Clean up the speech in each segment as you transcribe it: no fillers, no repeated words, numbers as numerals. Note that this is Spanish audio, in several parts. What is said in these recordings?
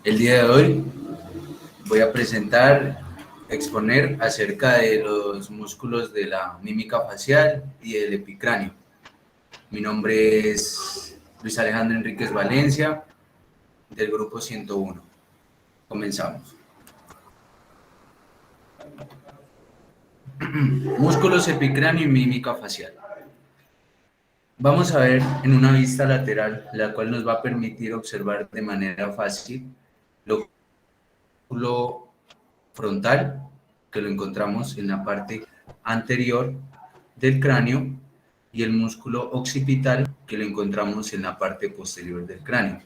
El día de hoy voy a exponer acerca de los músculos de la mímica facial y del epicráneo. Mi nombre es Luis Alejandro Enríquez Valencia, del grupo 101. Comenzamos. Músculos epicráneo y mímica facial. Vamos a ver en una vista lateral, la cual nos va a permitir observar de manera fácil lo músculo frontal, que lo encontramos en la parte anterior del cráneo, y el músculo occipital, que lo encontramos en la parte posterior del cráneo.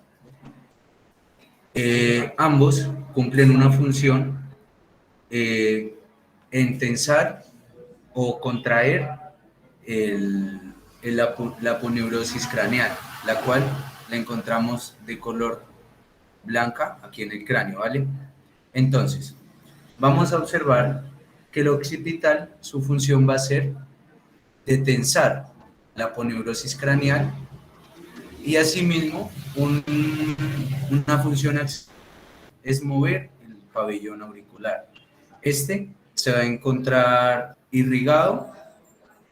Ambos cumplen una función en tensar o contraer la aponeurosis craneal, la cual la encontramos de color blanca aquí en el cráneo, ¿vale? Entonces, vamos a observar que el occipital, su función va a ser de tensar la aponeurosis craneal y asimismo una función es mover el pabellón auricular. Este se va a encontrar irrigado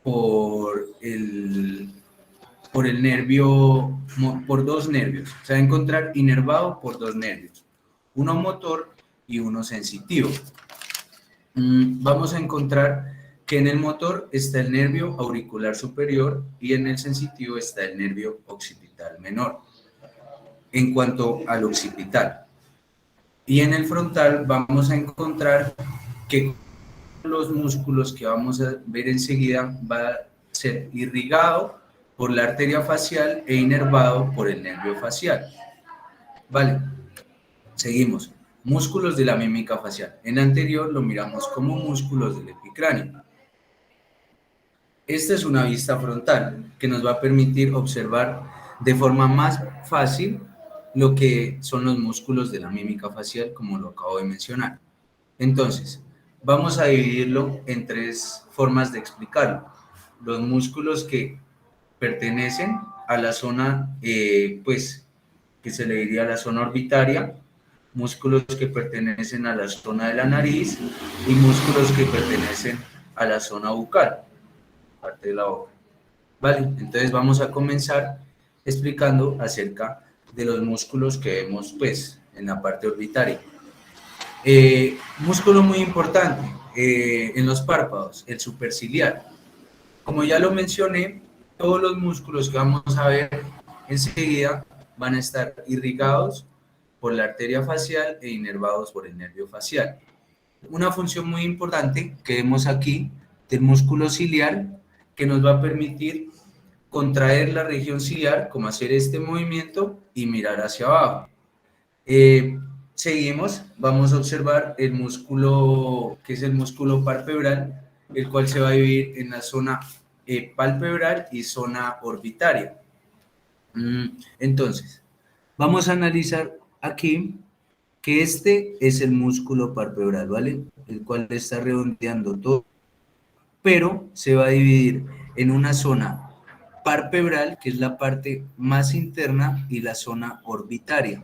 por el nervio, por dos nervios. Se va a encontrar inervado por dos nervios, uno motor y uno sensitivo. Vamos a encontrar que en el motor está el nervio auricular superior y en el sensitivo está el nervio occipital menor. En cuanto al occipital. Y en el frontal vamos a encontrar que los músculos que vamos a ver enseguida va a ser irrigado por la arteria facial e inervado por el nervio facial. Vale, seguimos. Músculos de la mímica facial. En anterior lo miramos como músculos del epicráneo. Esta es una vista frontal que nos va a permitir observar de forma más fácil lo que son los músculos de la mímica facial, como lo acabo de mencionar. Entonces, vamos a dividirlo en tres formas de explicarlo. Los músculos que pertenecen a la zona, pues, que se le diría la zona orbitaria, músculos que pertenecen a la zona de la nariz y músculos que pertenecen a la zona bucal, parte de la boca. Vale, entonces vamos a comenzar explicando acerca de los músculos que vemos, pues, en la parte orbitaria. Músculo muy importante en los párpados, el superciliar. Como ya lo mencioné, todos los músculos que vamos a ver enseguida van a estar irrigados por la arteria facial e inervados por el nervio facial. Una función muy importante que vemos aquí del músculo ciliar, que nos va a permitir contraer la región ciliar, como hacer este movimiento y mirar hacia abajo. Seguimos, vamos a observar el músculo, que es el músculo palpebral, el cual se va a dividir en la zona palpebral y zona orbitaria. Entonces, vamos a analizar aquí que este es el músculo palpebral, ¿vale? El cual está redondeando todo, pero se va a dividir en una zona palpebral, que es la parte más interna, y la zona orbitaria.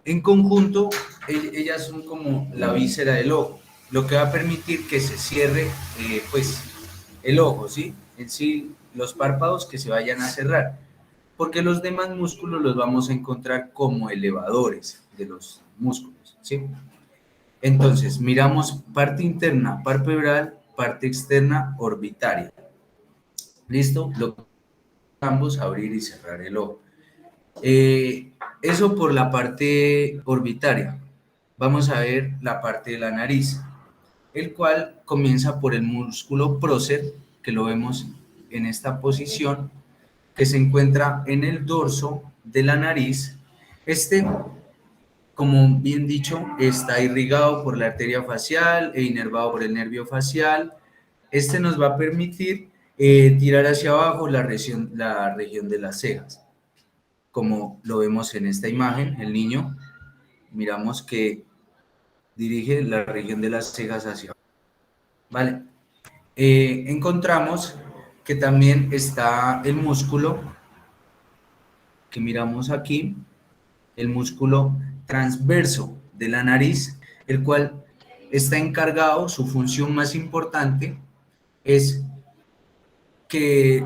En conjunto, ellas son como la víscera del ojo, lo que va a permitir que se cierre, pues, el ojo, ¿sí? En sí, los párpados que se vayan a cerrar, porque los demás músculos los vamos a encontrar como elevadores de los músculos, ¿sí? Entonces, miramos parte interna palpebral, parte externa orbitaria. ¿Listo? Lo ambos abrir y cerrar el ojo. Eso por la parte orbitaria. Vamos a ver la parte de la nariz, el cual comienza por el músculo prócer, que lo vemos en esta posición, que se encuentra en el dorso de la nariz. Este, como bien dicho, está irrigado por la arteria facial e inervado por el nervio facial. Este nos va a permitir tirar hacia abajo la región de las cejas. Como lo vemos en esta imagen, el niño, miramos que dirige la región de las cejas hacia abajo. Vale. Encontramos que también está el músculo que miramos aquí, el músculo transverso de la nariz, el cual está encargado, su función más importante es que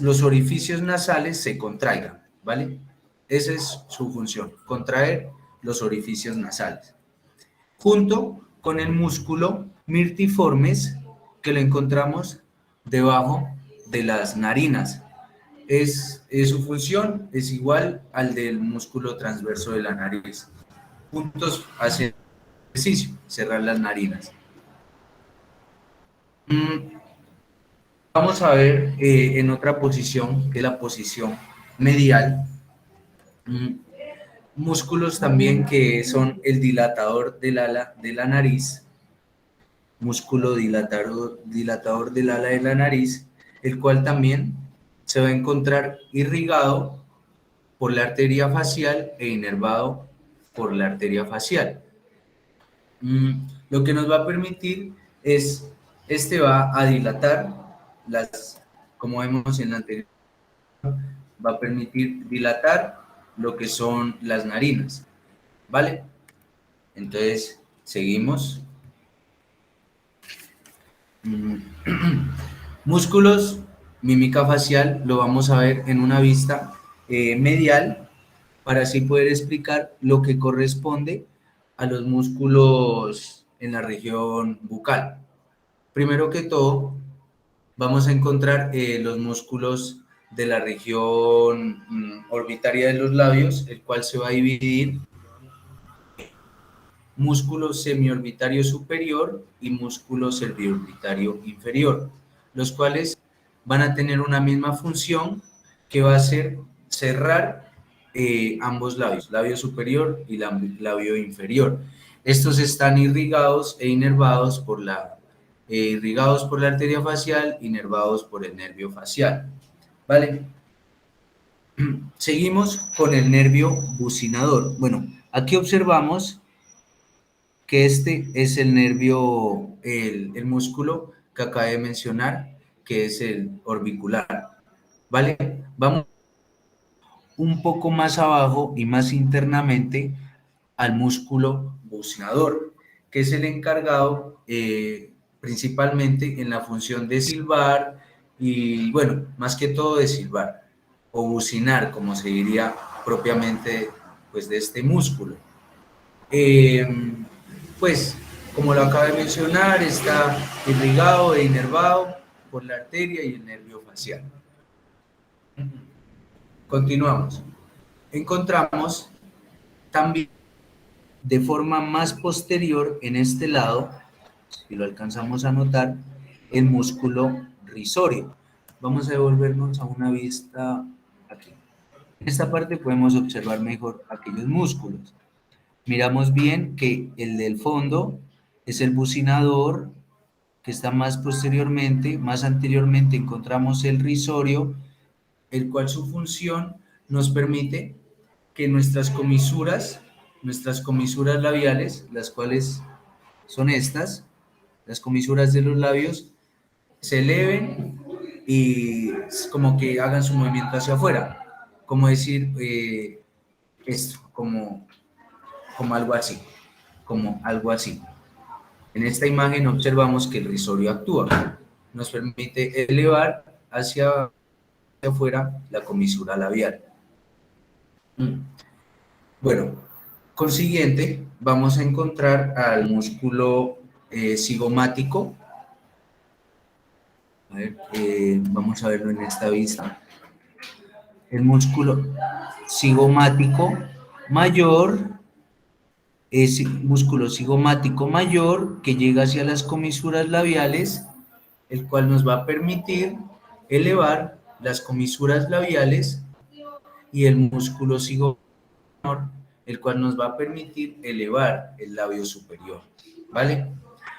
los orificios nasales se contraigan, ¿vale? Esa es su función, contraer los orificios nasales. Junto con el músculo mirtiformes, que lo encontramos debajo de las narinas. Su función es igual al del músculo transverso de la nariz. Juntos hacen ejercicio, cerrar las narinas. Vamos a ver en otra posición, que es la posición medial, músculos también que son el dilatador del ala de la nariz, músculo dilatador del ala de la nariz, el cual también se va a encontrar irrigado por la arteria facial e inervado por la arteria facial. Lo que nos va a permitir es, va a dilatar como vemos en la anterior, va a permitir dilatar lo que son las narinas, ¿vale? Entonces, seguimos. Músculos, mímica facial, lo vamos a ver en una vista medial, para así poder explicar lo que corresponde a los músculos en la región bucal. Primero que todo, vamos a encontrar los músculos de la región orbitaria de los labios, el cual se va a dividir músculo semiorbitario superior y músculo cervicoorbitario inferior, los cuales van a tener una misma función, que va a ser cerrar ambos labios, labio superior y labio inferior. Estos están irrigados e inervados irrigados por la arteria facial, inervados por el nervio facial, ¿vale? Seguimos con el nervio bucinador. Bueno, aquí observamos que este es el nervio, el músculo que acabé de mencionar, que es el orbicular, ¿vale? Vamos un poco más abajo y más internamente al músculo bucinador, que es el encargado principalmente en la función de silbar y, bueno, más que todo de silbar o bucinar, como se diría propiamente, pues, de este músculo. Pues, como lo acabo de mencionar, está irrigado e inervado por la arteria y el nervio facial. Continuamos. Encontramos también de forma más posterior en este lado, si lo alcanzamos a notar, el músculo risorio. Vamos a devolvernos a una vista aquí. En esta parte podemos observar mejor aquellos músculos. Miramos bien que el del fondo es el bucinador, que está más posteriormente, más anteriormente encontramos el risorio, el cual su función nos permite que nuestras comisuras labiales, las cuales son estas, las comisuras de los labios, se eleven y como que hagan su movimiento hacia afuera, como decir esto, como algo así, como algo así. En esta imagen observamos que el risorio actúa, nos permite elevar hacia afuera la comisura labial. Bueno, consiguiente, vamos a encontrar al músculo cigomático. A ver, vamos a verlo en esta vista. El músculo cigomático mayor es músculo cigomático mayor que llega hacia las comisuras labiales, el cual nos va a permitir elevar las comisuras labiales, y el músculo cigomático menor, el cual nos va a permitir elevar el labio superior, ¿vale?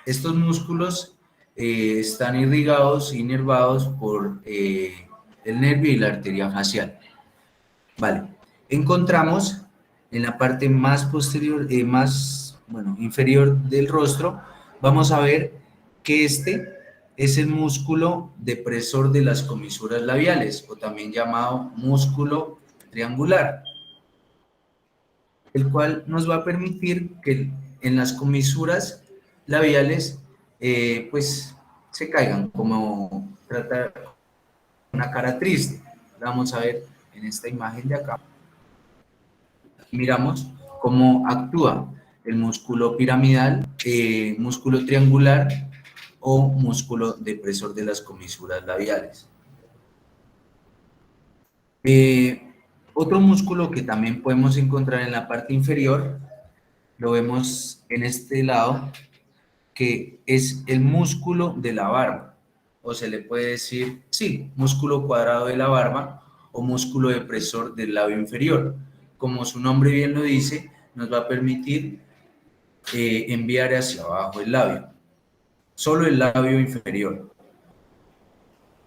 Estos músculos están irrigados, inervados por el nervio y la arteria facial, ¿vale? Encontramos en la parte más posterior, inferior del rostro, vamos a ver que este es el músculo depresor de las comisuras labiales, o también llamado músculo triangular. el cual nos va a permitir que en las comisuras labiales pues se caigan, como trata una cara triste. Vamos a ver en esta imagen de acá. Miramos cómo actúa el músculo piramidal, músculo triangular o músculo depresor de las comisuras labiales. Otro músculo que también podemos encontrar en la parte inferior, lo vemos en este lado, que es el músculo de la barba, o se le puede decir, sí, músculo cuadrado de la barba o músculo depresor del labio inferior. Como su nombre bien lo dice, nos va a permitir enviar hacia abajo el labio, solo el labio inferior.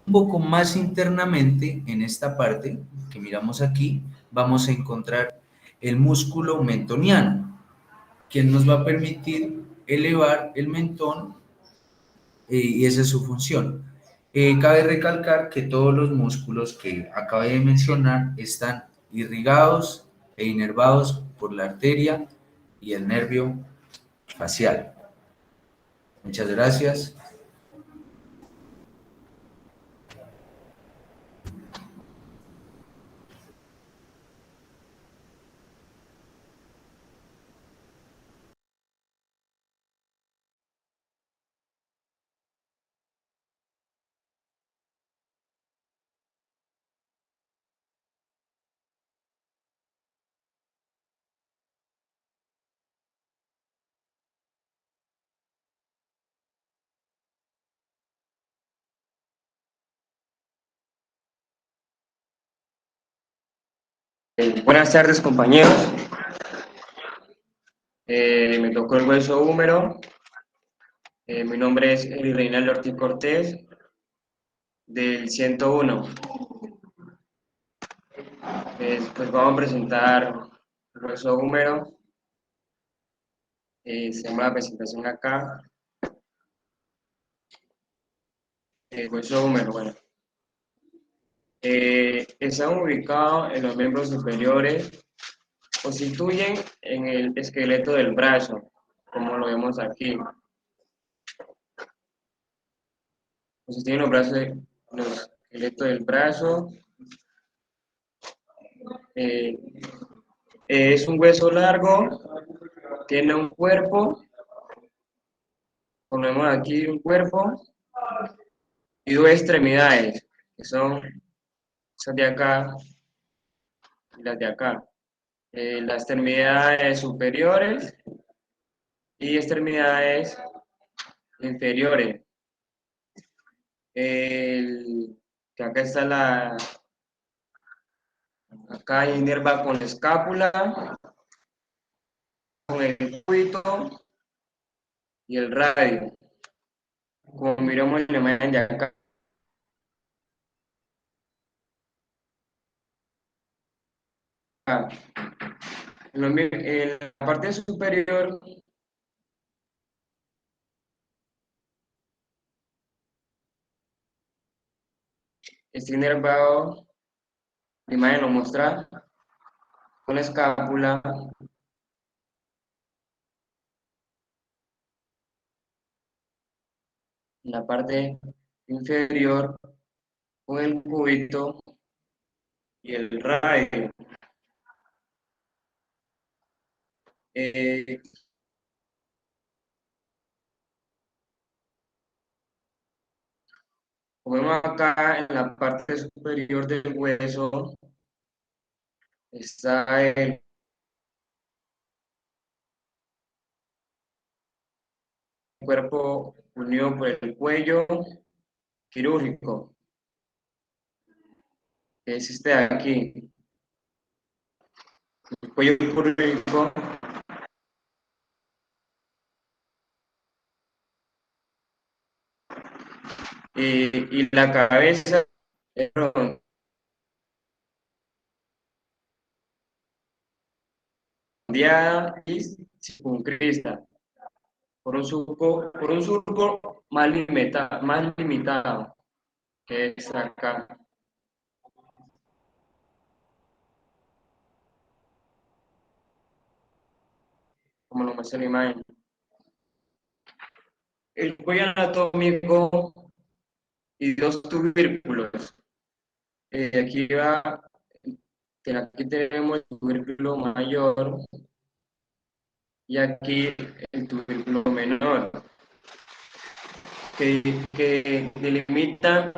Un poco más internamente, en esta parte que miramos aquí, vamos a encontrar el músculo mentoniano, que nos va a permitir elevar el mentón y esa es su función. Cabe recalcar que todos los músculos que acabé de mencionar están irrigados e inervados por la arteria y el nervio facial. Muchas gracias. Buenas tardes, compañeros. Me tocó el hueso húmero. Mi nombre es Eli Reinaldo Ortiz Cortés, del 101. Pues vamos a presentar el hueso húmero. Se llama la presentación acá. El hueso húmero, bueno. Están ubicados en los miembros superiores. Constituyen en el esqueleto del brazo, como lo vemos aquí. Constituyen los esqueletos del brazo. Es un hueso largo, tiene un cuerpo, ponemos aquí un cuerpo y dos extremidades, que son esas de acá y las de acá. Las extremidades superiores y extremidades inferiores. Que acá está acá hay nerva con la escápula, con el cúbito y el radio. Como miramos en la imagen de acá. En la parte superior está inervado, la imagen lo muestra, con la escápula, en la parte inferior, con el cúbito y el radio. Eh, Como vemos acá en la parte superior del hueso, está el cuerpo unido por el cuello quirúrgico, que es este de aquí. El cuello quirúrgico y la cabeza es redondeada y circuncrista por un surco más limitado, que es acá. como lo muestra la imagen. El cuello anatómico y dos tubérculos. Aquí aquí tenemos el tubérculo mayor y aquí el tubérculo menor, que delimita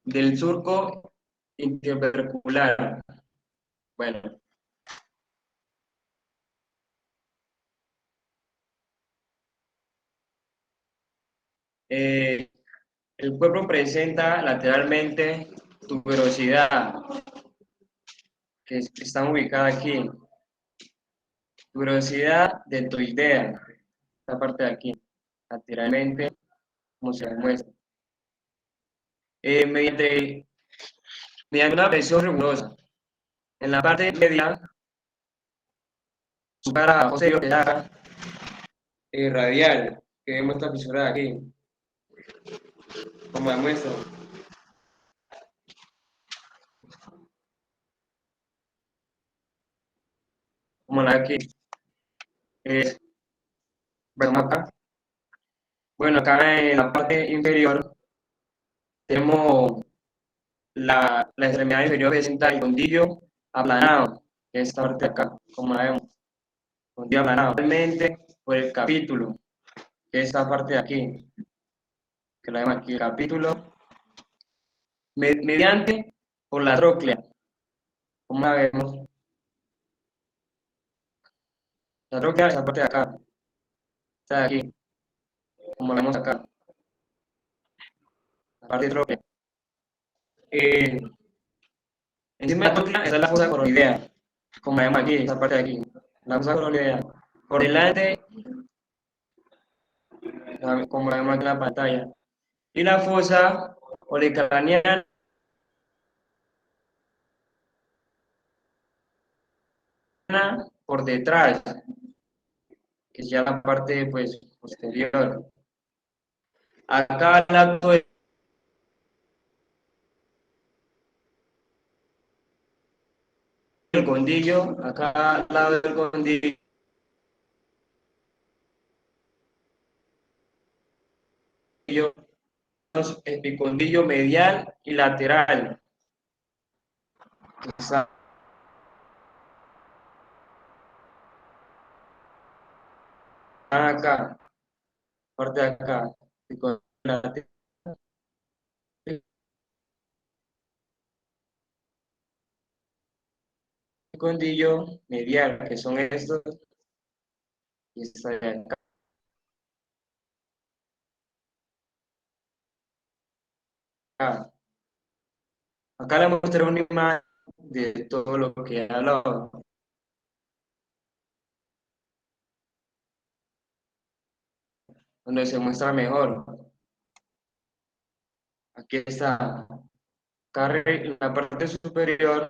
del surco intervertebral. Bueno, eh, el cuerpo presenta lateralmente tuberosidad, están ubicadas aquí. Tuberosidad deltoidea, esta parte de aquí, lateralmente, como se muestra. Mediante una presión rigurosa. En la parte media, su cara posterior es la radial, que vemos esta fisura de aquí, como demuestra. Como la de aquí. Es, bueno, acá en la parte inferior tenemos la extremidad inferior presenta el condillo aplanado, que es esta parte de acá, como la vemos, condillo aplanado. Realmente por el capítulo, que es esta parte de aquí, que la vemos aquí, el capítulo, mediante por la tróclea, como la vemos, la tróclea es esta parte de acá, esta de aquí, como la vemos acá, la parte de tróclea. Eh, Encima de la tróclea está la fosa coroidea, como la vemos aquí, esta parte de aquí, la fosa coroidea. Por delante, como la vemos aquí en la pantalla. Y la fosa olecraniana por detrás, que es ya la parte pues, posterior. Acá al lado del condillo, acá al lado del condillo, epicondillo medial y lateral. Está acá, parte de acá, epicondillo medial, que son estos, y esta de acá. Acá le mostré una imagen de todo lo que he hablado, donde se muestra mejor. Aquí está. Acá en la parte superior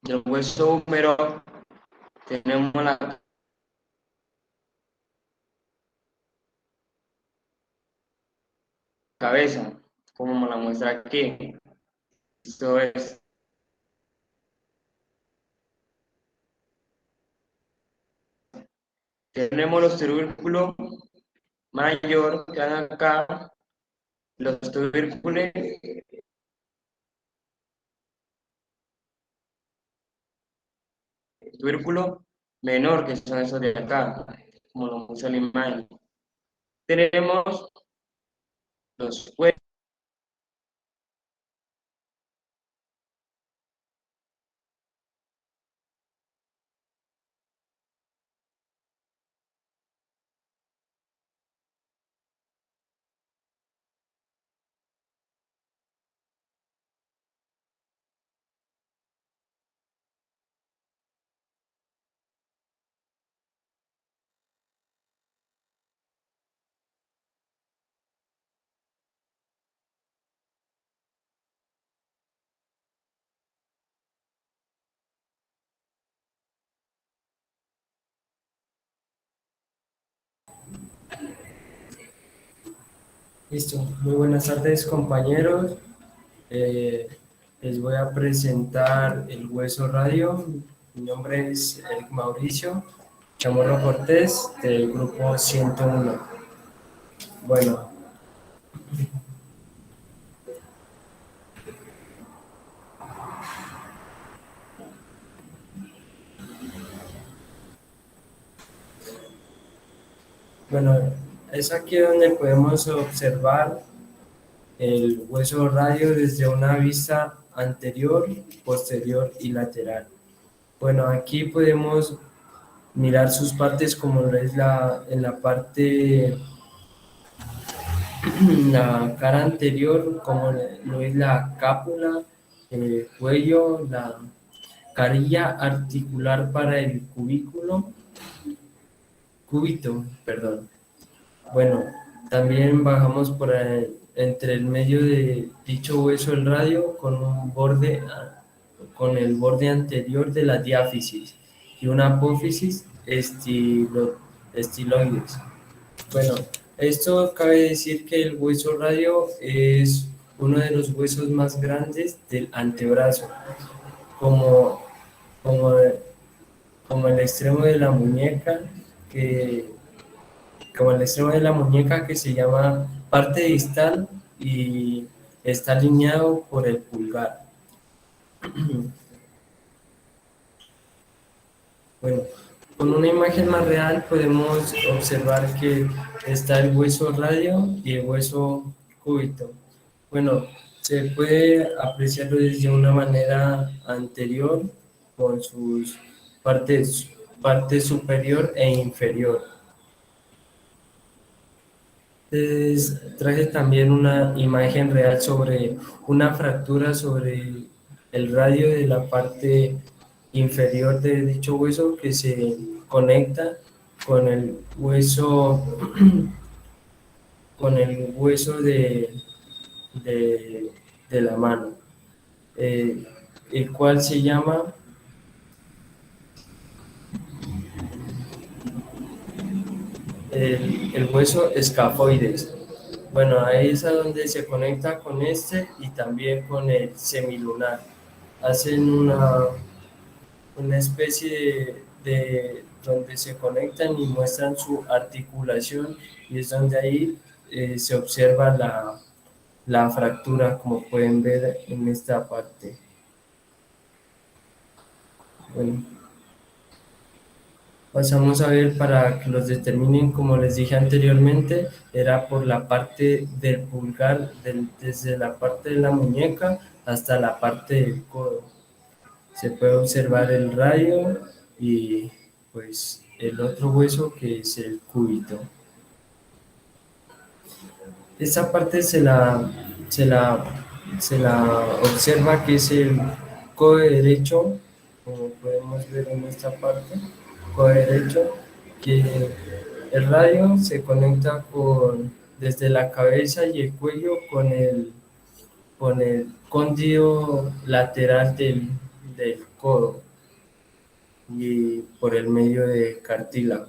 del hueso húmero tenemos la cabeza, como me la muestra aquí. Esto es, tenemos los tubérculos mayor que dan acá, los tubérculo menor, que son esos de acá, como lo muestra la imagen. Tenemos los huesos. Listo. Muy buenas tardes, compañeros. Les voy a presentar el Hueso Radio. Mi nombre es Eric Mauricio Chamorro Cortés, del grupo 101. Bueno, bueno, es aquí donde podemos observar el hueso radio desde una vista anterior, posterior y lateral. Bueno, aquí podemos mirar sus partes como lo es en la parte, la cara anterior, como lo es la cápula, el cuello, la carilla articular para el cúbito, perdón. Bueno, también bajamos entre el medio de dicho hueso el radio con el borde anterior de la diáfisis y una apófisis estiloides. Bueno, esto cabe decir que el hueso radio es uno de los huesos más grandes del antebrazo, como, como, como el extremo de la muñeca, que, como el extremo de la muñeca que se llama parte distal y está alineado por el pulgar. Bueno, con una imagen más real podemos observar que está el hueso radio y el hueso cúbito. Bueno, se puede apreciarlo desde una manera anterior con sus parte superior e inferior. Les traje también una imagen real sobre una fractura sobre el radio de la parte inferior de dicho hueso que se conecta con el hueso con el hueso de, de la mano, eh, el cual se llama el hueso escafoides. Bueno, ahí es a donde se conecta con este y también con el semilunar. Hacen una especie donde se conectan y muestran su articulación y es donde ahí se observa la fractura, como pueden ver en esta parte. Bueno, pasamos a ver para que los determinen, como les dije anteriormente, era por la parte del pulgar, desde la parte de la muñeca hasta la parte del codo. Se puede observar el radio y pues el otro hueso que es el cúbito. Esta parte se la, se la observa que es el codo derecho, como podemos ver en esta parte, codo derecho, que el radio se conecta desde la cabeza y el cuello con el cóndilo lateral del codo y por el medio de cartílago.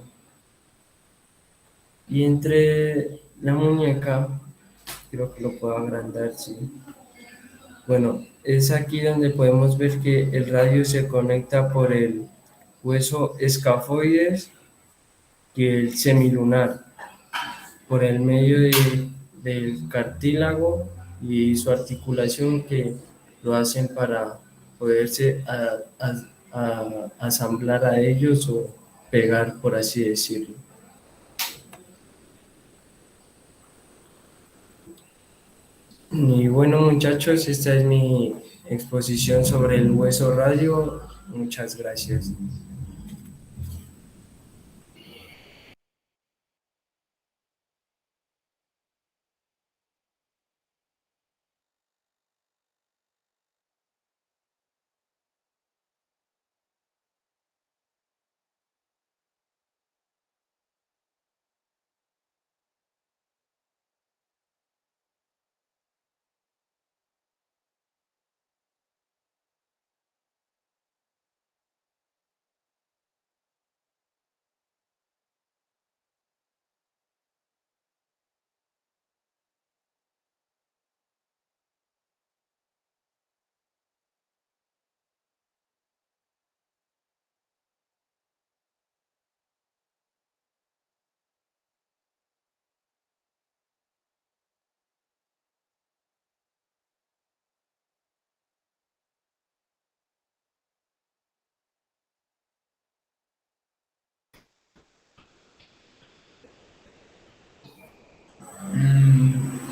Y entre la muñeca, creo que lo puedo agrandar, sí. Bueno, es aquí donde podemos ver que el radio se conecta por el hueso escafoides y el semilunar, por el medio del cartílago y su articulación que lo hacen para poderse asamblar a ellos o pegar, por así decirlo. Y bueno, muchachos, esta es mi exposición sobre el hueso radio. Muchas gracias.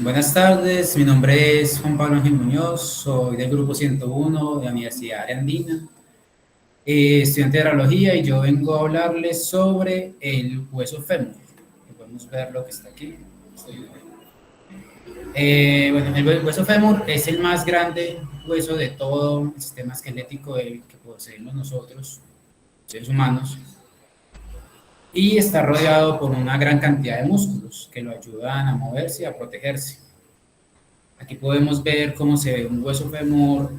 Buenas tardes, mi nombre es Juan Pablo Ángel Muñoz, soy del grupo 101 de la Universidad de Andina, estudiante de radiología, y yo vengo a hablarles sobre el hueso fémur. Podemos ver lo que está aquí. Bueno, el hueso fémur es el más grande hueso de todo el sistema esquelético que poseemos nosotros, seres humanos, y está rodeado por una gran cantidad de músculos que lo ayudan a moverse y a protegerse. Aquí podemos ver cómo se ve un hueso fémur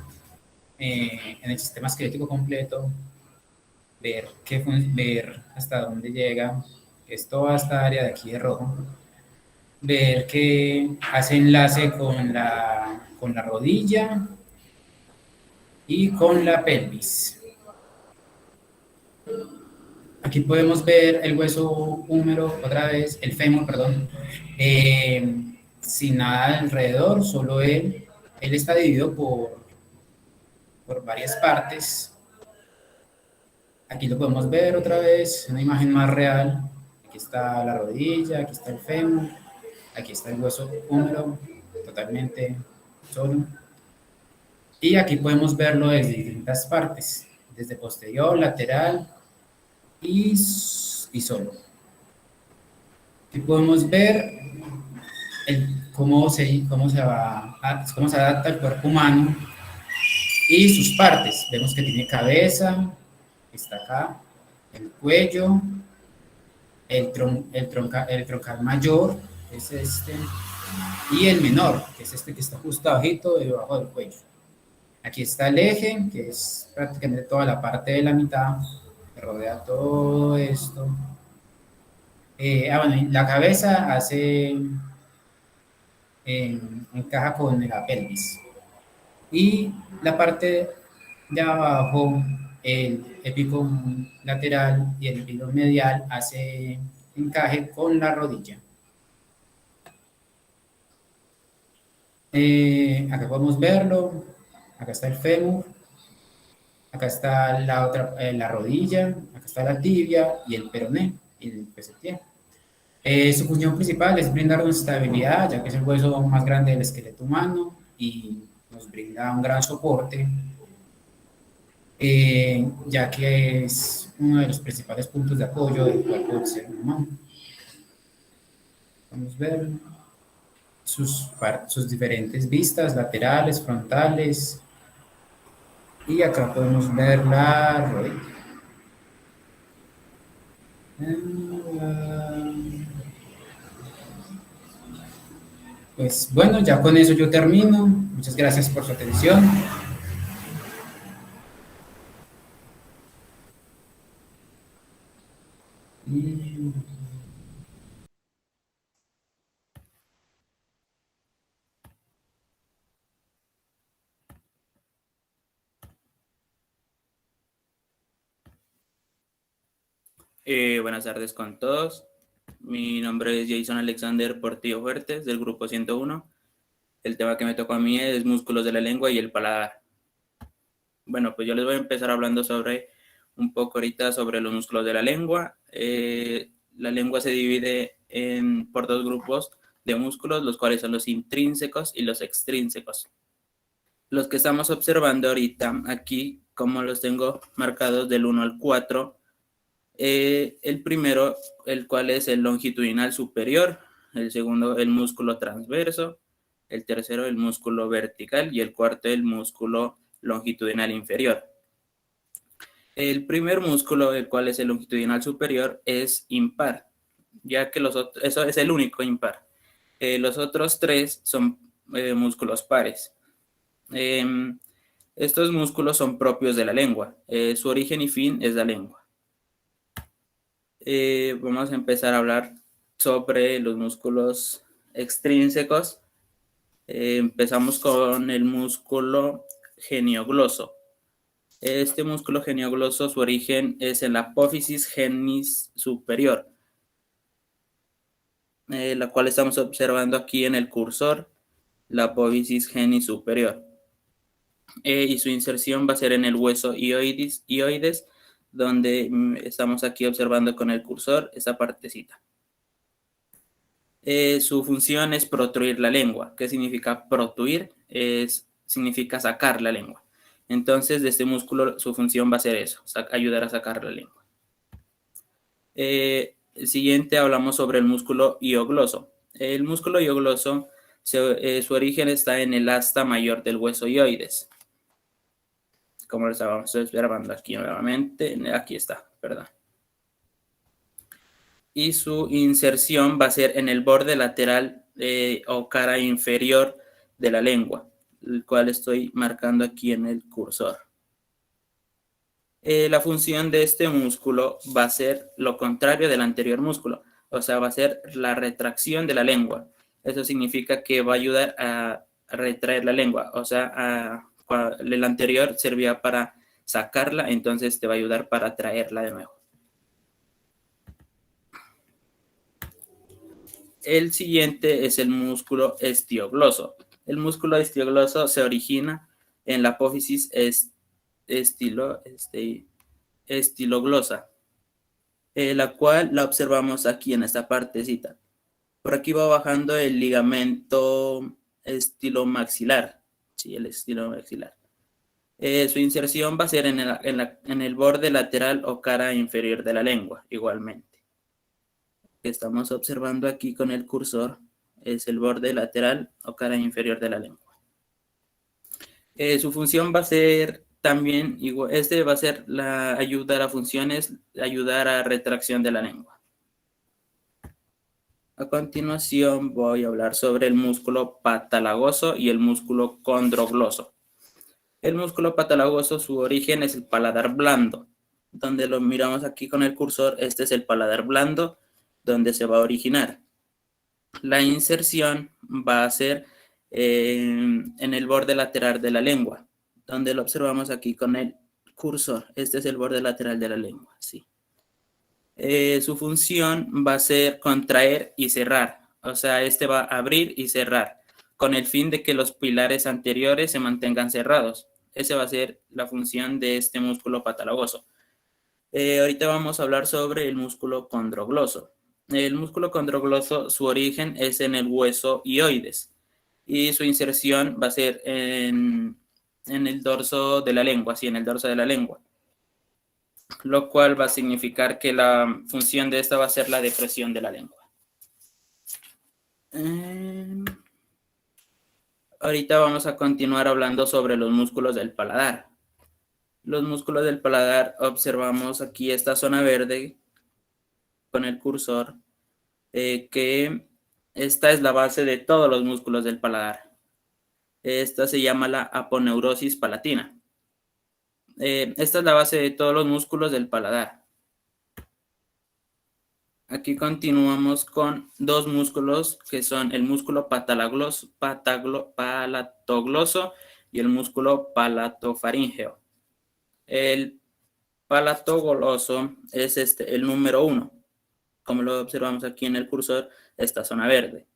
en el sistema esquelético completo, ver hasta dónde llega, que es toda esta área de aquí de rojo, ver que hace enlace con la rodilla y con la pelvis. Aquí podemos ver el hueso húmero, otra vez, el fémur, perdón, sin nada alrededor, solo él. Él está dividido por varias partes. Aquí lo podemos ver otra vez, una imagen más real. Aquí está la rodilla, aquí está el fémur, aquí está el hueso húmero, totalmente solo. Y aquí podemos verlo desde distintas partes, desde posterior, lateral y solo. Aquí podemos ver cómo se adapta el cuerpo humano y sus partes. Vemos que tiene cabeza, que está acá, el cuello, el troncal mayor, que es este, y el menor, que es este que está justo abajito debajo del cuello. Aquí está el eje, que es prácticamente toda la parte de la mitad, que rodea todo esto. Bueno, la cabeza encaja con la pelvis. Y la parte de abajo, el pico lateral y el pico medial hace encaje con la rodilla. Acá podemos verlo, acá está el fémur, acá está la rodilla, acá está la tibia y el peroné y el pie. Su función principal es brindarnos estabilidad, ya que es el hueso más grande del esqueleto humano y nos brinda un gran soporte, ya que es uno de los principales puntos de apoyo del cuerpo del ser humano. Vamos a ver sus diferentes vistas, laterales, frontales, y acá podemos ver la rodilla. Pues bueno, ya con eso yo termino. Muchas gracias por su atención. Buenas tardes con todos. Mi nombre es Jason Alexander Portillo Fuertes, del grupo 101. El tema que me tocó a mí es músculos de la lengua y el paladar. Bueno, pues yo les voy a empezar hablando un poco ahorita sobre los músculos de la lengua. La lengua se divide por dos grupos de músculos, los cuales son los intrínsecos y los extrínsecos. Los que estamos observando ahorita aquí, como los tengo marcados del 1 al 4, el primero, el cual es el longitudinal superior, el segundo, el músculo transverso, el tercero, el músculo vertical, y el cuarto, el músculo longitudinal inferior. El primer músculo, el cual es el longitudinal superior, es impar, ya que eso es el único impar. Los otros tres son músculos pares. Estos músculos son propios de la lengua. Su origen y fin es la lengua. Vamos a empezar a hablar sobre los músculos extrínsecos. Empezamos con el músculo geniogloso. Este músculo geniogloso, su origen es en la apófisis genis superior, la cual estamos observando aquí en el cursor, la apófisis genis superior. Y su inserción va a ser en el hueso hioides, donde estamos aquí observando con el cursor esa partecita. Su función es protruir la lengua. ¿Qué significa protruir? Significa sacar la lengua. Entonces, de este músculo, su función va a ser eso, ayudar a sacar la lengua. El siguiente hablamos sobre el músculo hiogloso. El músculo hiogloso, su origen está en el asta mayor del hueso hioides. Como lo estábamos observando aquí nuevamente, aquí está, perdón. Y su inserción va a ser en el borde lateral o cara inferior de la lengua, el cual estoy marcando aquí en el cursor. La función de este músculo va a ser lo contrario del anterior músculo, o sea, va a ser la retracción de la lengua. Eso significa que va a ayudar a retraer la lengua, o sea, el anterior servía para sacarla, entonces te va a ayudar para traerla de nuevo. El siguiente es el músculo estiogloso. El músculo estiogloso se origina en la apófisis estiloglosa, la cual la observamos aquí en esta partecita. Por aquí va bajando el ligamento estilomaxilar. Sí, el estilomaxilar. Su inserción va a ser en el borde lateral o cara inferior de la lengua, igualmente. Que estamos observando aquí con el cursor es el borde lateral o cara inferior de la lengua. Su función va a ser también, va a ser ayudar a funciones, ayudar a retracción de la lengua. A continuación voy a hablar sobre el músculo patalagoso y el músculo condrogloso. El músculo patalagoso, su origen es el paladar blando. Donde lo miramos aquí con el cursor, este es el paladar blando, donde se va a originar. La inserción va a ser en el borde lateral de la lengua, donde lo observamos aquí con el cursor. Este es el borde lateral de la lengua, sí. Su función va a ser contraer y cerrar, o sea, este va a abrir y cerrar, con el fin de que los pilares anteriores se mantengan cerrados. Esa va a ser la función de este músculo patalagoso. Ahorita vamos a hablar sobre el músculo condrogloso. El músculo condrogloso, su origen es en el hueso hioides y su inserción va a ser en el dorso de la lengua, sí, en el dorso de la lengua, lo cual va a significar que la función de esta va a ser la depresión de la lengua. Ahorita vamos a continuar hablando sobre los músculos del paladar. Los músculos del paladar, observamos aquí esta zona verde con el cursor, que esta es la base de todos los músculos del paladar. Esta se llama la aponeurosis palatina. Esta es la base de todos los músculos del paladar. Aquí continuamos con dos músculos que son el músculo palatogloso y el músculo palatofaríngeo. El palatogloso es el número 1, como lo observamos aquí en el cursor, esta zona verde.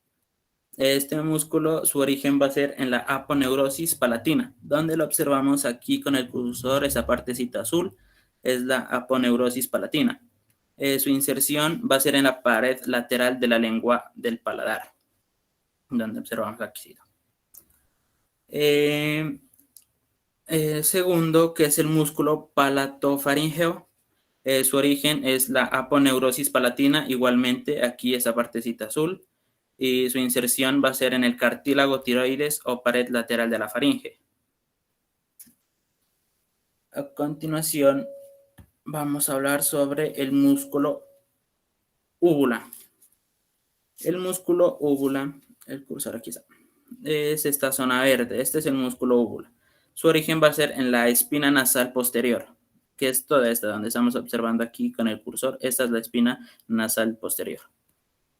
Este músculo, su origen va a ser en la aponeurosis palatina, donde lo observamos aquí con el cursor, esa partecita azul, es la aponeurosis palatina. Su inserción va a ser en la pared lateral de la lengua del paladar, donde observamos aquí. Segundo, que es el músculo palatofaríngeo. Su origen es la aponeurosis palatina, igualmente aquí esa partecita azul, y su inserción va a ser en el cartílago tiroides o pared lateral de la faringe. A continuación, vamos a hablar sobre el músculo úvula. El músculo úvula, el cursor aquí está, es esta zona verde, este es el músculo úvula. Su origen va a ser en la espina nasal posterior, que es toda esta donde estamos observando aquí con el cursor. Esta es la espina nasal posterior.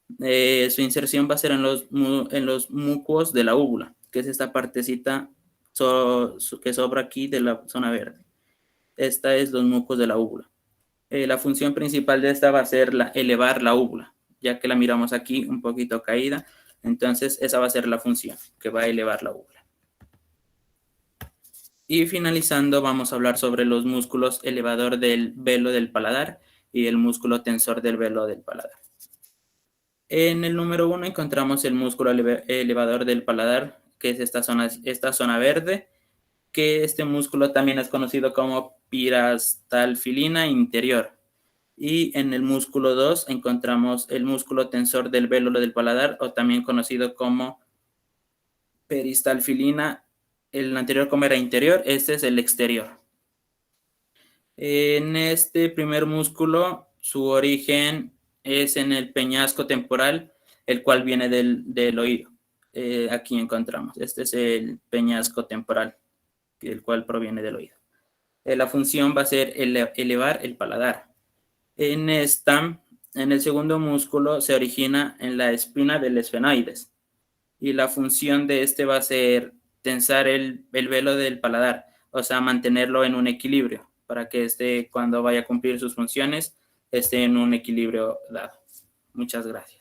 Su inserción va a ser en los mucos de la úvula, que es esta partecita que sobra aquí de la zona verde. Esta es los mucos de la úvula. La función principal de esta va a ser elevar la úvula, ya que la miramos aquí un poquito caída. Entonces esa va a ser la función, que va a elevar la úvula. Y finalizando, vamos a hablar sobre los músculos elevador del velo del paladar y el músculo tensor del velo del paladar. En el número 1 encontramos el músculo elevador del paladar, que es esta zona verde, que este músculo también es conocido como pirastalfilina interior. Y en el músculo 2 encontramos el músculo tensor del vélulo del paladar, o también conocido como peristalfilina. El anterior como era interior, este es el exterior. En este primer músculo, su origen es en el peñasco temporal, el cual viene del oído. Aquí encontramos, este es el peñasco temporal, el cual proviene del oído. La función va a ser elevar el paladar. En el segundo músculo se origina en la espina del esfenoides, y la función de este va a ser tensar el velo del paladar, o sea, mantenerlo en un equilibrio, para que cuando vaya a cumplir sus funciones, esté en un equilibrio dado. Muchas gracias.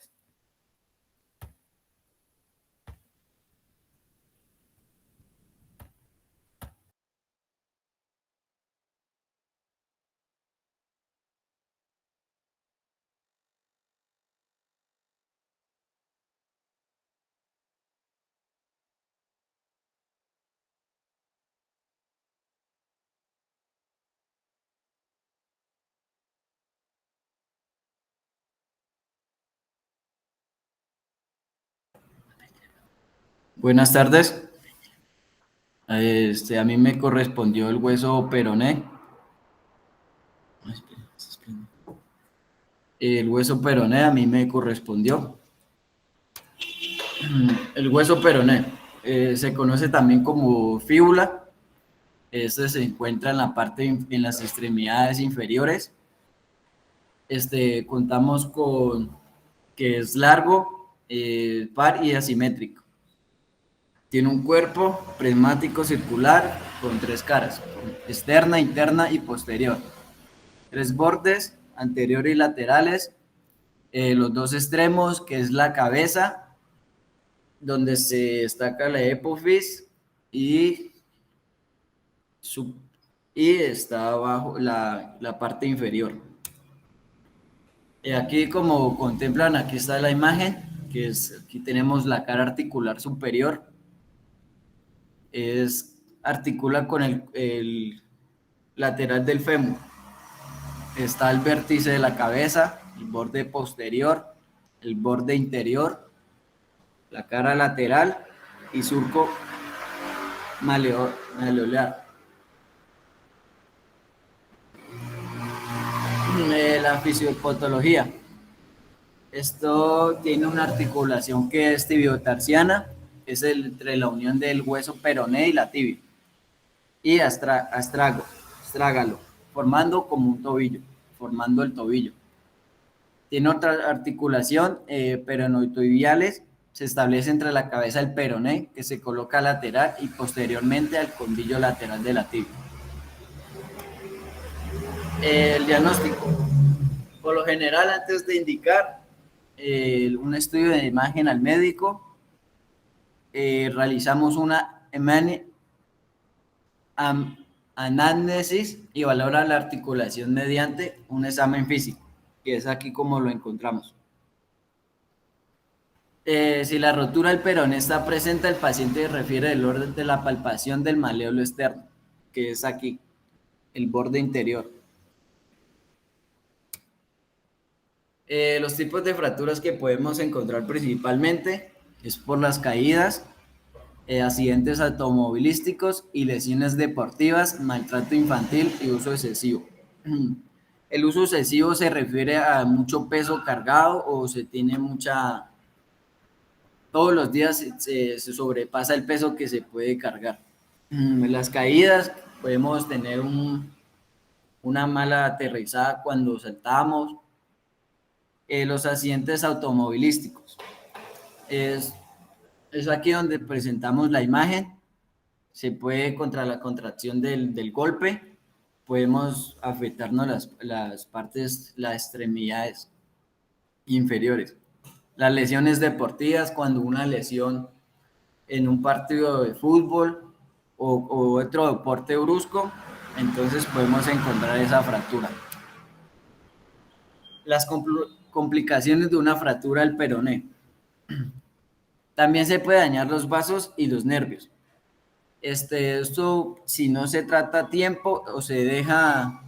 Buenas tardes. A mí me correspondió el hueso peroné. El hueso peroné a mí me correspondió. El hueso peroné se conoce también como fíbula. Este se encuentra en la parte, en las extremidades inferiores. Contamos con que es largo, par y asimétrico. Tiene un cuerpo prismático circular con 3 caras, externa, interna y posterior. 3 bordes, anterior y laterales. Los 2 extremos, que es la cabeza, donde se destaca la hipófisis, y está abajo la parte inferior. Aquí, como contemplan, aquí está la imagen, aquí tenemos la cara articular superior. Articula con el lateral del fémur. Está el vértice de la cabeza, el borde posterior, el borde interior, la cara lateral y surco maleolar. La fisiopatología. Esto tiene una articulación que es tibiotarsiana, es entre la unión del hueso peroné y la tibia, y astrágalo, formando como un tobillo, formando el tobillo. Tiene otra articulación, peronotoidiales, se establece entre la cabeza del peroné, que se coloca lateral y posteriormente al condilo lateral de la tibia. El diagnóstico. Por lo general, antes de indicar un estudio de imagen al médico, realizamos una anamnesis y valora la articulación mediante un examen físico, que es aquí como lo encontramos. Si la rotura del peroné está presente, el paciente refiere el orden de la palpación del maléolo externo, que es aquí, el borde interior. Los tipos de fracturas que podemos encontrar principalmente es por las caídas, accidentes automovilísticos y lesiones deportivas, maltrato infantil y uso excesivo. El uso excesivo se refiere a mucho peso cargado o se tiene todos los días se sobrepasa el peso que se puede cargar. Las caídas, podemos tener una mala aterrizada cuando saltamos. Los accidentes automovilísticos. Es aquí donde presentamos la imagen. Se puede, contra la contracción del golpe, podemos afectarnos las partes, las extremidades inferiores. Las lesiones deportivas, cuando una lesión en un partido de fútbol o otro deporte brusco, entonces podemos encontrar esa fractura. Las complicaciones de una fractura del peroné. También se puede dañar los vasos y los nervios. Esto, si no se trata a tiempo o se deja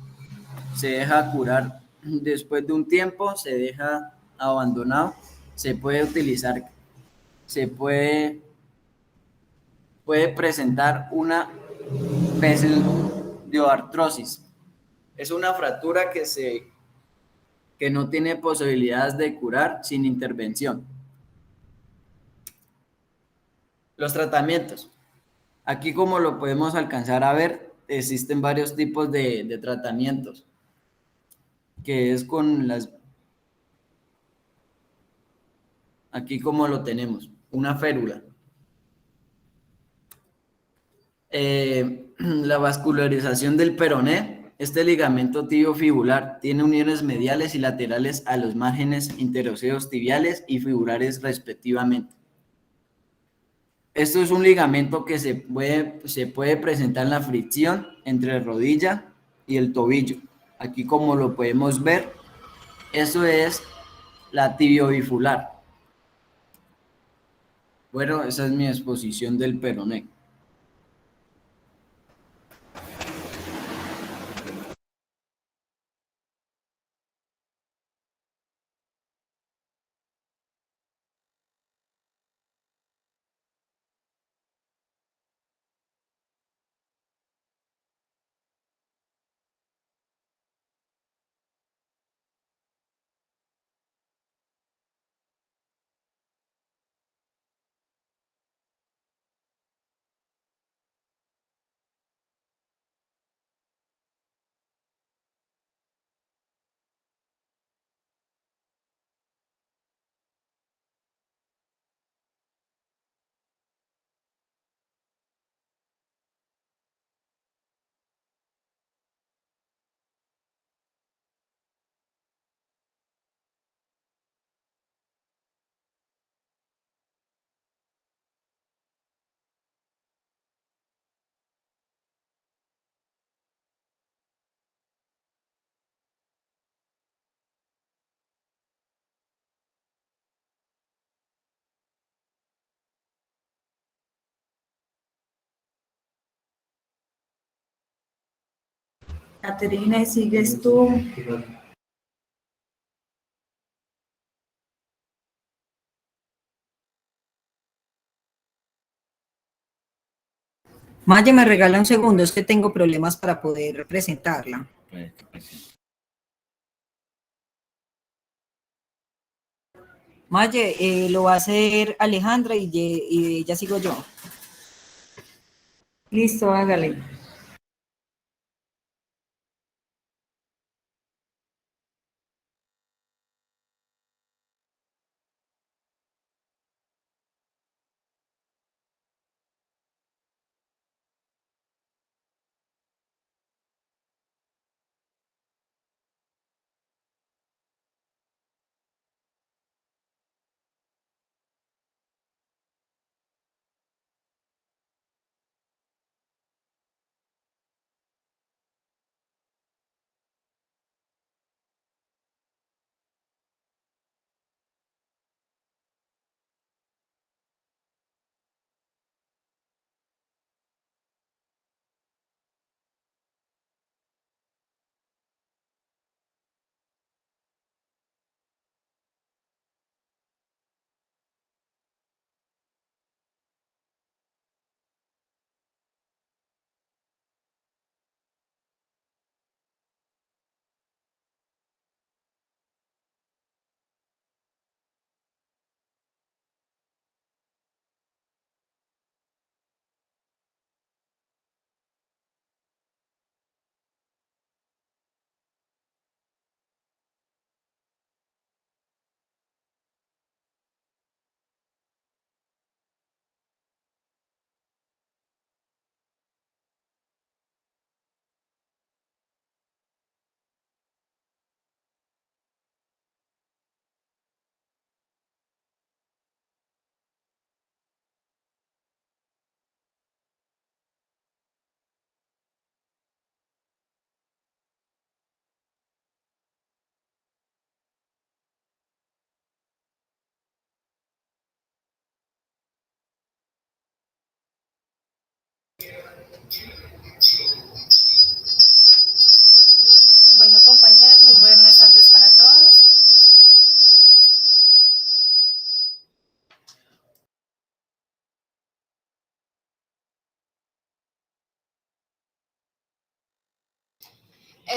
curar después de un tiempo, se deja abandonado, se puede utilizar, se puede presentar una pseudoartrosis. Es una fractura que no tiene posibilidades de curar sin intervención. Los tratamientos. Aquí, como lo podemos alcanzar a ver, existen varios tipos de tratamientos, que es con las... Aquí como lo tenemos, una férula. La vascularización del peroné. Este ligamento tibio-fibular tiene uniones mediales y laterales a los márgenes interocéos tibiales y fibulares respectivamente. Esto es un ligamento que se puede presentar en la fricción entre la rodilla y el tobillo. Aquí como lo podemos ver, eso es la tibiobifular. Bueno, esa es mi exposición del peroné. Caterina, ¿sigues tú? Maye, me regala un segundo, es que tengo problemas para poder presentarla. Maye, lo va a hacer Alejandra y ya sigo yo. Listo, hágale.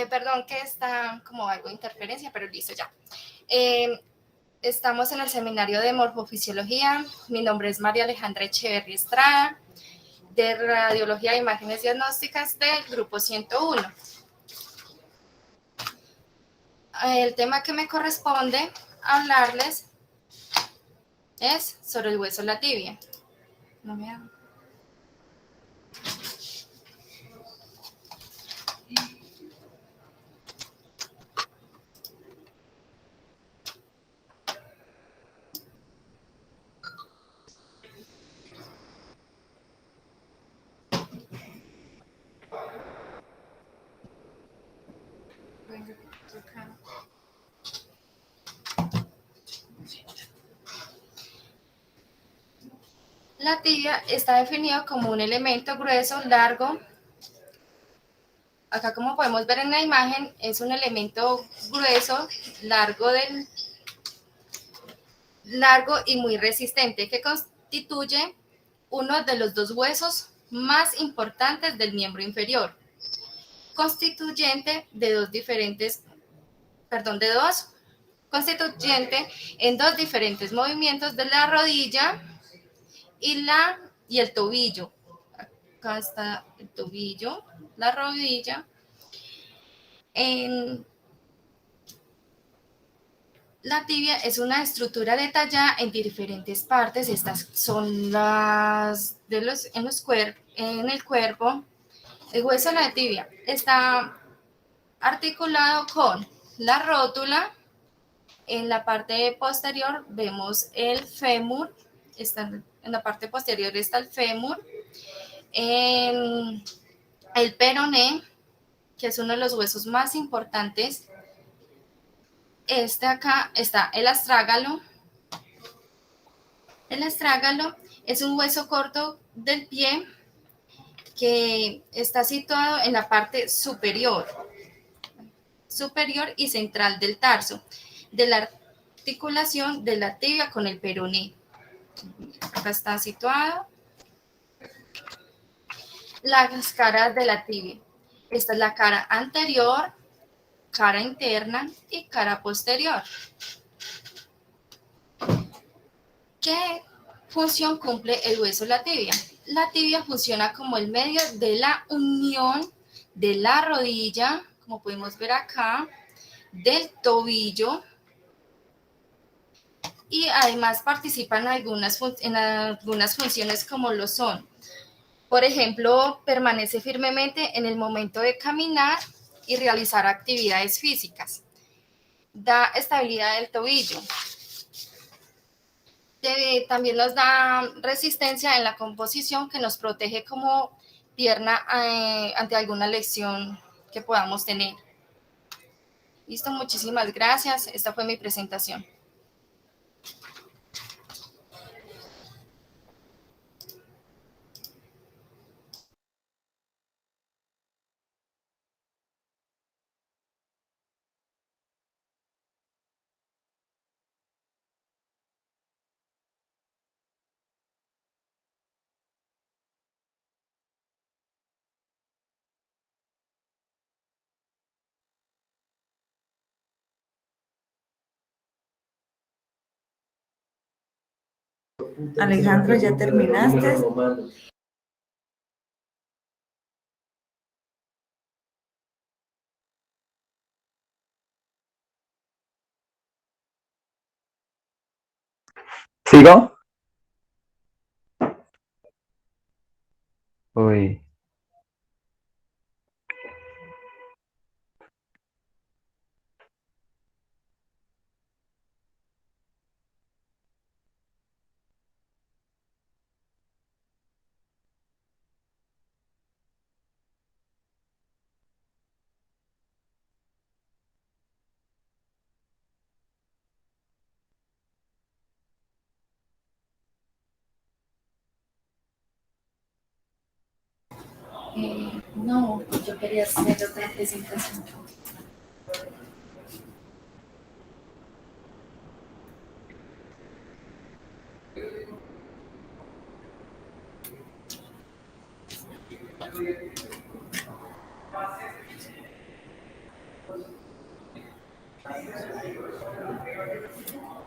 Perdón que está como algo de interferencia, pero listo ya. Estamos en el seminario de morfofisiología. Mi nombre es María Alejandra Echeverri Estrada, de radiología e imágenes diagnósticas del grupo 101. El tema que me corresponde hablarles es sobre el hueso de la tibia. No me hago. La tibia está definido como un elemento grueso, largo. Acá, como podemos ver en la imagen, es un elemento grueso, largo y muy resistente, que constituye uno de los dos huesos más importantes del miembro inferior, constituyente constituyente en dos diferentes movimientos de la rodilla y el tobillo. Acá está el tobillo, la rodilla. La tibia es una estructura detallada en diferentes partes. Estas son las en el cuerpo. El hueso de la tibia está articulado con la rótula. En la parte posterior vemos el fémur. En la parte posterior está el fémur. En el peroné, que es uno de los huesos más importantes. Acá está el astrágalo. El astrágalo es un hueso corto del pie que está situado en la parte superior y central del tarso, de la articulación de la tibia con el peroné. Acá está situado las caras de la tibia. Esta es la cara anterior, cara interna y cara posterior. ¿Qué función cumple el hueso de la tibia? La tibia funciona como el medio de la unión de la rodilla, como podemos ver acá, del tobillo, y además participa en algunas funciones como lo son. Por ejemplo, permanece firmemente en el momento de caminar y realizar actividades físicas. Da estabilidad del tobillo. También nos da resistencia en la composición, que nos protege como pierna ante alguna lesión que podamos tener. Listo, muchísimas gracias. Esta fue mi presentación. Alejandro, ¿ya terminaste? ¿Sigo? Uy. No, yo quería hacer otra presentación.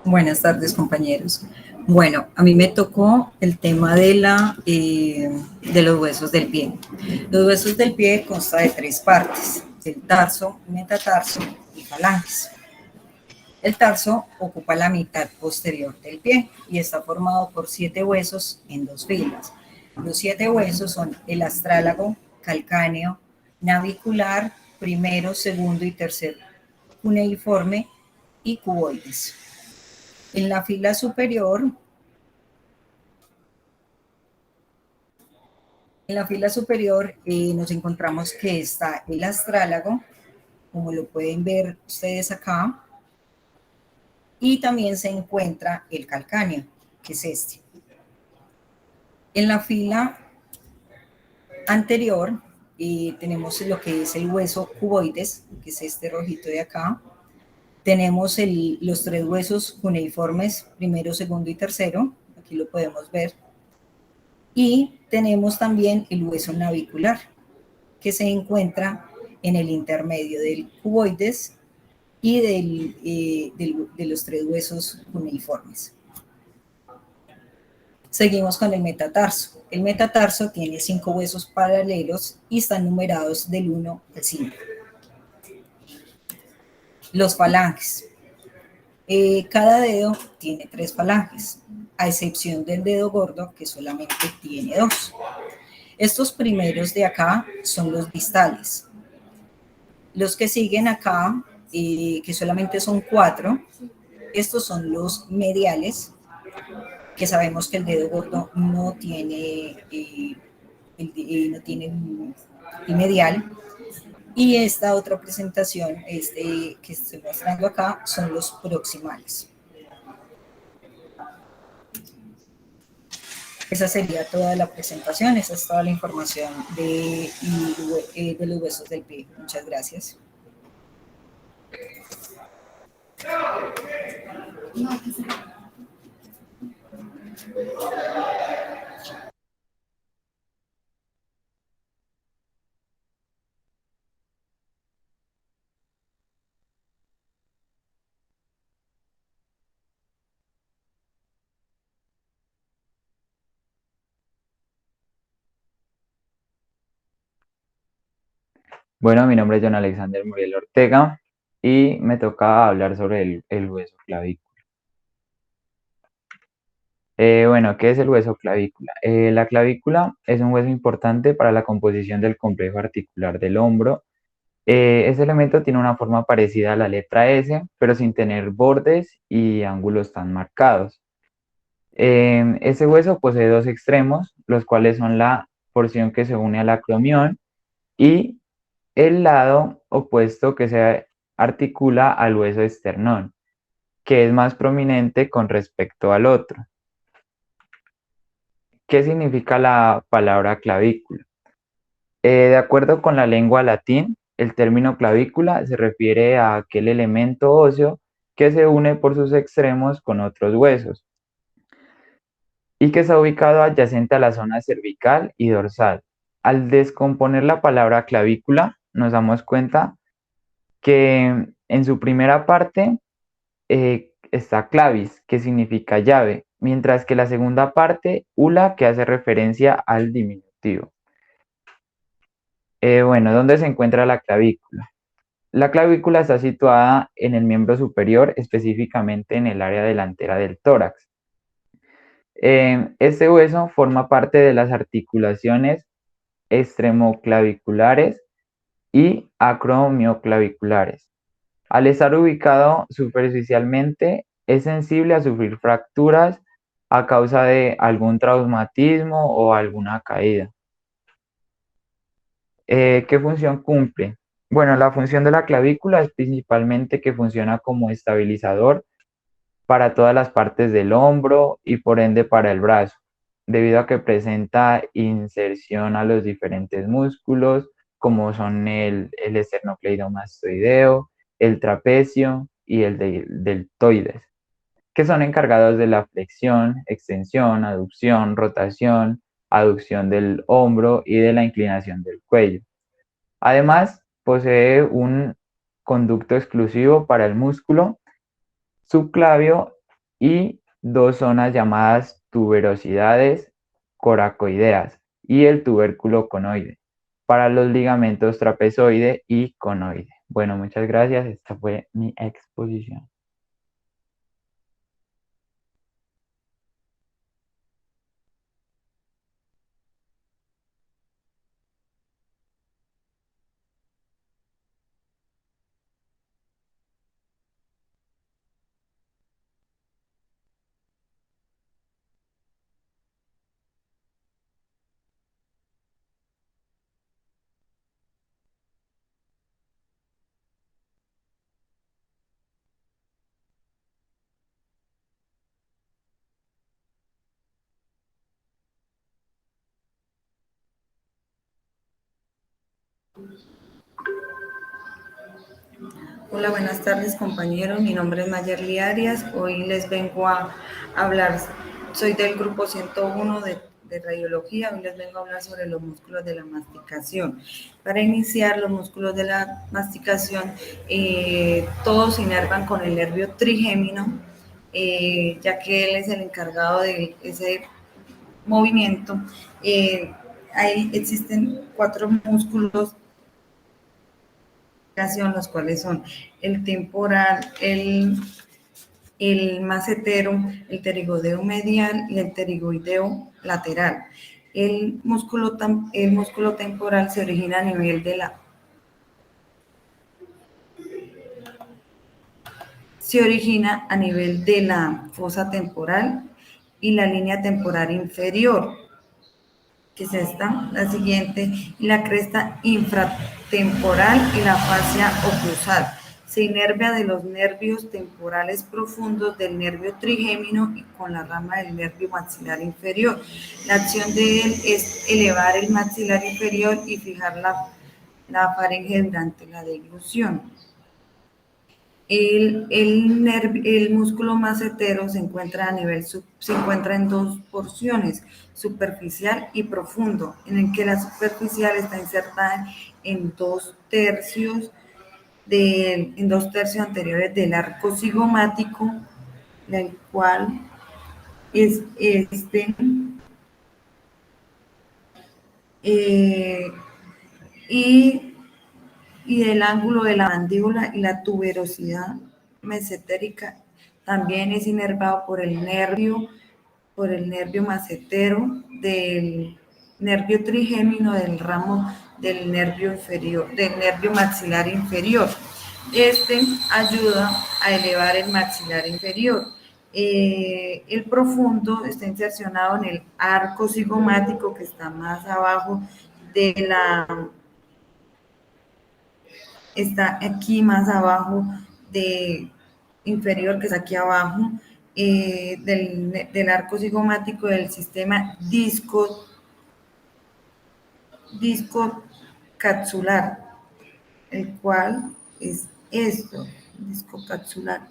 Buenas tardes, compañeros. Bueno, a mí me tocó el tema de los huesos del pie. Los huesos del pie consta de 3 partes: el tarso, metatarso y falanges. El tarso ocupa la mitad posterior del pie y está formado por 7 huesos en 2 filas. Los 7 huesos son el astrálago, calcáneo, navicular, primero, segundo y tercer cuneiforme y cuboides. En la fila superior, nos encontramos que está el astrálago, como lo pueden ver ustedes acá, y también se encuentra el calcáneo, que es este. En la fila anterior tenemos lo que es el hueso cuboides, que es este rojito de acá. Tenemos los 3 huesos cuneiformes, primero, segundo y tercero, aquí lo podemos ver. Y tenemos también el hueso navicular, que se encuentra en el intermedio del cuboides y de los 3 huesos cuneiformes. Seguimos con el metatarso. El metatarso tiene 5 huesos paralelos y están numerados del 1 al 5. Los falanges. Cada dedo tiene 3 falanges, a excepción del dedo gordo, que solamente tiene 2. Estos primeros de acá son los distales. Los que siguen acá, que solamente son 4, estos son los mediales, que sabemos que el dedo gordo no tiene el medial. Y esta otra presentación, que estoy mostrando acá, son los proximales. Esa sería toda la presentación, esa es toda la información de los huesos del pie. Muchas gracias. Bueno, mi nombre es John Alexander Muriel Ortega y me toca hablar sobre el hueso clavícula. Bueno, ¿qué es el hueso clavícula? La clavícula es un hueso importante para la composición del complejo articular del hombro. Este elemento tiene una forma parecida a la letra S, pero sin tener bordes y ángulos tan marcados. Este hueso posee 2 extremos, los cuales son la porción que se une al acromión y el lado opuesto que se articula al hueso esternón, que es más prominente con respecto al otro. ¿Qué significa la palabra clavícula? De acuerdo con la lengua latín, el término clavícula se refiere a aquel elemento óseo que se une por sus extremos con otros huesos y que está ubicado adyacente a la zona cervical y dorsal. Al descomponer la palabra clavícula, nos damos cuenta que en su primera parte está clavis, que significa llave, mientras que la segunda parte, ula, que hace referencia al diminutivo. Bueno, ¿dónde se encuentra la clavícula? La clavícula está situada en el miembro superior, específicamente en el área delantera del tórax. Este hueso forma parte de las articulaciones extremoclaviculares y acromioclaviculares. Al estar ubicado superficialmente, es sensible a sufrir fracturas a causa de algún traumatismo o alguna caída. ¿Qué función cumple? Bueno, la función de la clavícula es principalmente que funciona como estabilizador para todas las partes del hombro y por ende para el brazo, debido a que presenta inserción a los diferentes músculos, como son el esternocleidomastoideo, el trapecio y el deltoides, que son encargados de la flexión, extensión, aducción, rotación, aducción del hombro y de la inclinación del cuello. Además, posee un conducto exclusivo para el músculo subclavio y dos zonas llamadas tuberosidades coracoideas y el tubérculo conoide para los ligamentos trapezoide y conoide. Bueno, muchas gracias. Esta fue mi exposición. Hola, buenas tardes compañeros, mi nombre es Mayerly Arias, hoy les vengo a hablar, soy del grupo 101 de radiología, hoy les vengo a hablar sobre los músculos de la masticación. Para iniciar, los músculos de la masticación, todos se inervan con el nervio trigémino, ya que él es el encargado de ese movimiento. Ahí existen 4 músculos, los cuales son el temporal, el macetero, el pterigodeo medial y el pterigoideo lateral. El músculo temporal se origina a nivel de la fosa temporal y la línea temporal inferior, que es esta, la siguiente, y la cresta infratemporal y la fascia oclusal. Se inerva de los nervios temporales profundos del nervio trigémino y con la rama del nervio maxilar inferior. La acción de él es elevar el maxilar inferior y fijar la faringe durante la deglución. El músculo macetero se encuentra en 2 porciones, superficial y profundo, en el que la superficial está insertada en 2 tercios anteriores del arco cigomático, el cual es y del ángulo de la mandíbula, y la tuberosidad mesentérica también es inervado por el nervio macetero, del nervio trigémino, del ramo del nervio inferior, del nervio maxilar inferior. Este ayuda a elevar el maxilar inferior. El profundo está insercionado en el arco cigomático, que está más abajo está aquí más abajo inferior, que es aquí abajo, del arco cigomático del sistema disco capsular, el cual es esto, disco capsular.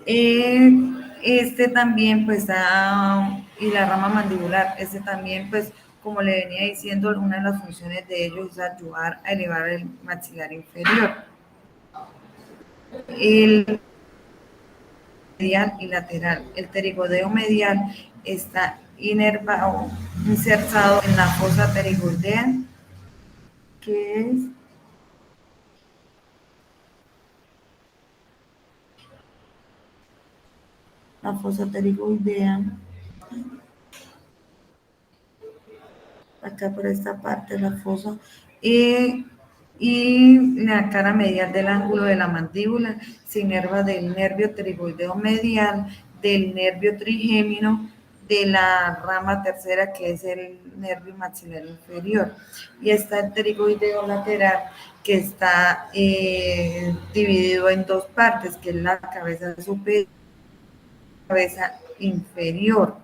Este también pues y la rama mandibular, este también pues, como le venía diciendo, una de las funciones de ellos es ayudar a elevar el maxilar inferior. El medial y lateral. El pterigodeo medial está inervado, insertado en la fosa pterigoidea, que es la fosa pterigoidea, acá por esta parte de la fosa, y la cara medial del ángulo de la mandíbula se inerva del nervio pterigoideo medial, del nervio trigémino, de la rama tercera, que es el nervio maxilar inferior, y está el pterigoideo lateral, que está dividido en 2 partes, que es la cabeza superior y la cabeza inferior,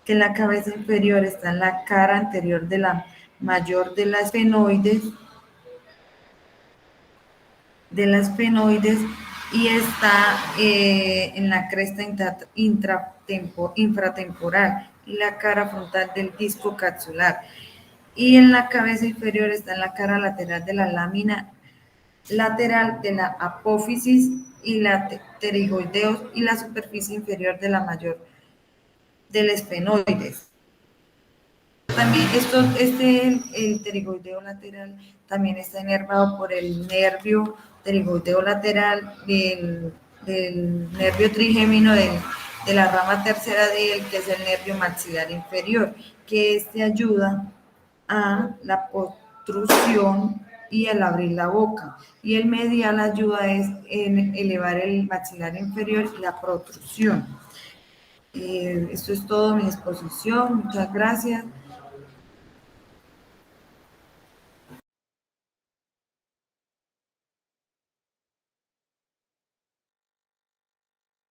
que en la cabeza inferior está en la cara anterior de la mayor de las esfenoides, y está en la cresta infratemporal y la cara frontal del disco capsular, y en la cabeza inferior está en la cara lateral de la lámina lateral de la apófisis y la pterigoideos y la superficie inferior de la mayor del esfenoides. También el pterigoideo lateral también está inervado por el nervio pterigoideo lateral del nervio trigémino de la rama tercera de él, que es el nervio maxilar inferior, que ayuda a la protrusión y el abrir la boca. Y el medial ayuda en elevar el maxilar inferior y la protrusión. Esto es todo mi exposición. Muchas gracias.